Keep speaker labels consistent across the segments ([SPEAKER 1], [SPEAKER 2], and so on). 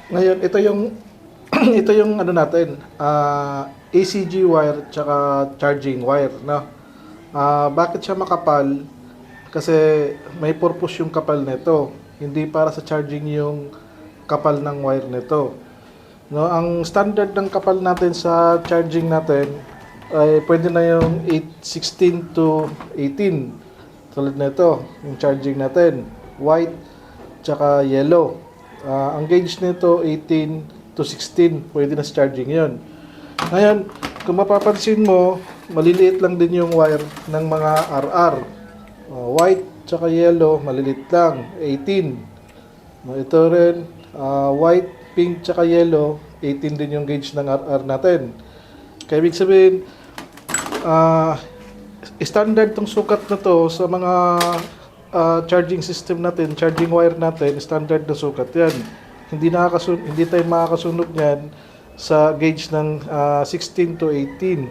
[SPEAKER 1] Ngayon, ito yung ito yung ano natin, ACG wire tsaka charging wire, no? Bakit siya makapal? Kasi may purpose yung kapal nito. Hindi para sa charging yung kapal ng wire nito. No, ang standard ng kapal natin sa charging natin ay pwede na yung 816 to 18. Tulad nito, yung charging natin, white tsaka yellow. Ang gauge nito 18 to 16, pwede na sa charging 'yon. Ngayon, kung mapapansin mo, maliliit lang din yung wire ng mga RR. White tsaka yellow, maliliit lang, 18. Ito rin, white, pink tsaka yellow, 18 din yung gauge ng RR natin. Kaya ibig sabihin, standard tong sukat na to sa mga charging system natin, charging wire natin, standard na sukat yan. Hindi tayo makakasunod yan sa gauge ng 16 to 18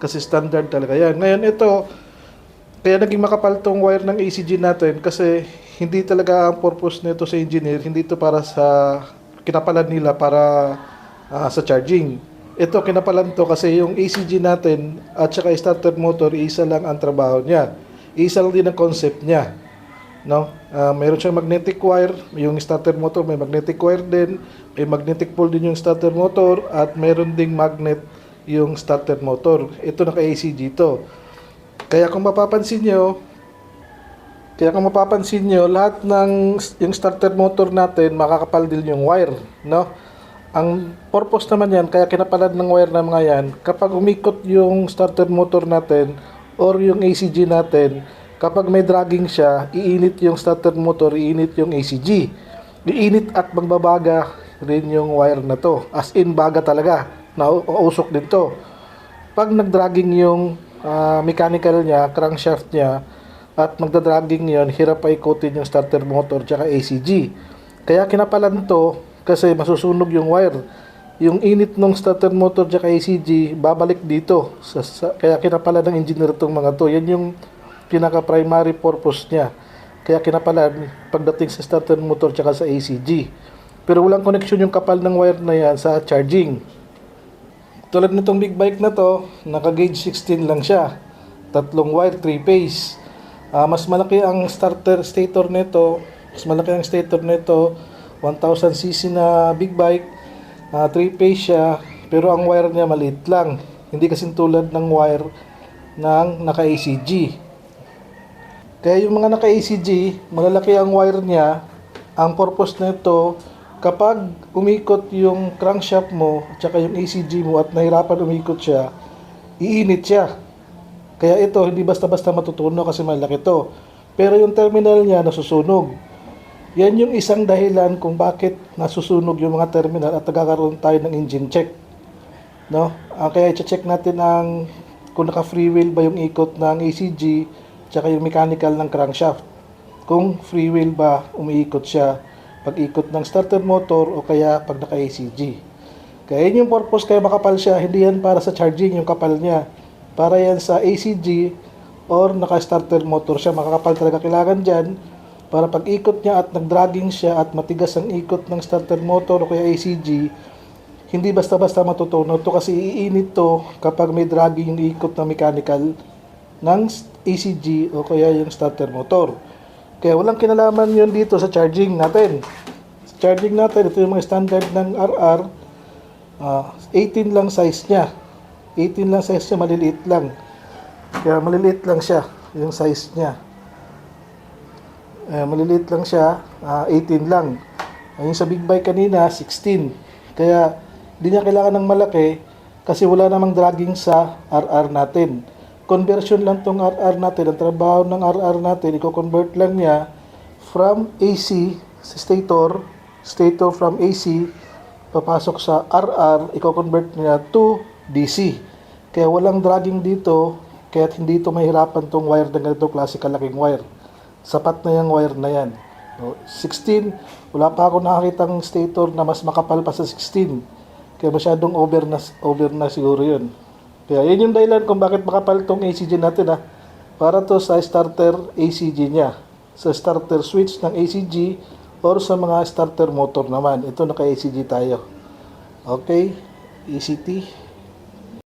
[SPEAKER 1] kasi standard talaga yan. Ngayon ito, kaya naging makapal tong wire ng ACG natin kasi hindi talaga ang purpose nito sa engineer, hindi ito para sa kinapalan nila para sa charging. Ito kinapalan to kasi yung ACG natin at saka starter motor, isa lang ang trabaho niya. Isa lang din ang concept niya. No? Mayroon siyang magnetic wire, yung starter motor may magnetic wire din, may magnetic pole din yung starter motor at mayroon ding magnet yung starter motor. Ito naka-ACG to. Kaya kung mapapansin nyo, lahat ng yung starter motor natin makakapal din yung wire, no? Ang purpose naman yan, kaya kinapalan ng wire na mga yan, kapag umikot yung starter motor natin or yung ACG natin, kapag may dragging siya, iinit yung starter motor, iinit yung ACG. Iinit at magbabaga rin yung wire na to. As in, baga talaga. Nauusok din to. Pag nagdragging yung mechanical niya, crankshaft niya, at magdadragging yon, hirap pa ikutin yung starter motor tsaka ACG. Kaya kinapalan to kasi masusunog yung wire. Yung init ng starter motor tsaka ACG, babalik dito. Kaya kinapalan ng engineer itong mga to. Yan yung pinaka-primary purpose niya. Kaya kinapalan pagdating sa starter motor tsaka sa ACG. Pero walang connection yung kapal ng wire na yan sa charging. Tulad nitong big bike na to, naka-gauge 16 lang siya. Tatlong wire, 3 phase. Mas malaki ang stator nito, 1000cc na big bike, 3 phase siya, pero ang wire niya maliit lang. Hindi kasing tulad ng wire ng naka-ACG. Kaya yung mga naka-ACG, malalaki ang wire niya. Ang purpose nito, kapag umikot yung crankshaft mo, at saka yung ACG mo at nahirapan umikot siya, iinit siya. Kaya ito, hindi basta-basta matutunog kasi malaki to. Pero yung terminal niya nasusunog. Yan yung isang dahilan kung bakit nasusunog yung mga terminal at nagkakaroon tayo ng engine check. No? Kaya i-check natin kung naka-free wheel ba yung ikot ng ACG tsaka yung mechanical ng crankshaft. Kung free wheel ba umiikot siya pag ikot ng starter motor o kaya pag naka-ACG. Kaya yun yung purpose kaya makapal siya. Hindi yan para sa charging yung kapal niya. Para yan sa ACG or naka-starter motor siya. Makakapal talaga kailangan dyan para pag ikot niya at nag-dragging siya at matigas ang ikot ng starter motor o kaya ACG, hindi basta-basta matutunog to kasi iinit to kapag may dragging yung ikot ng mechanical ng ACG o kaya yung starter motor. Kaya walang kinalaman yun dito sa charging natin. Sa charging natin, ito yung mga standard ng RR, 18 lang size niya. 18 lang size niya, maliliit lang. Kaya maliliit lang siya, yung size niya. Maliliit lang siya, 18 lang. Yung sa big bike kanina, 16. Kaya hindi niya kailangan ng malaki kasi wala namang dragging sa RR natin. Conversion lang tong RR natin. Ang trabaho ng RR natin, i-convert lang niya from AC sa stator from AC, papasok sa RR, i-convert niya to DC. Kaya walang dragging dito, kaya hindi ito mahirapan tong wire ng ganito klase kalaking wire. Sapat na yung wire na yan. 16, wala pa ako nakakitang stator na mas makapal pa sa 16. Kaya masyadong over na siguro yun. Kaya yun yung dahilan kung bakit makapal tong ACG natin para to sa starter ACG niya. Sa starter switch ng ACG Or sa mga starter motor naman, ito naka ACG tayo. Okay, ECT.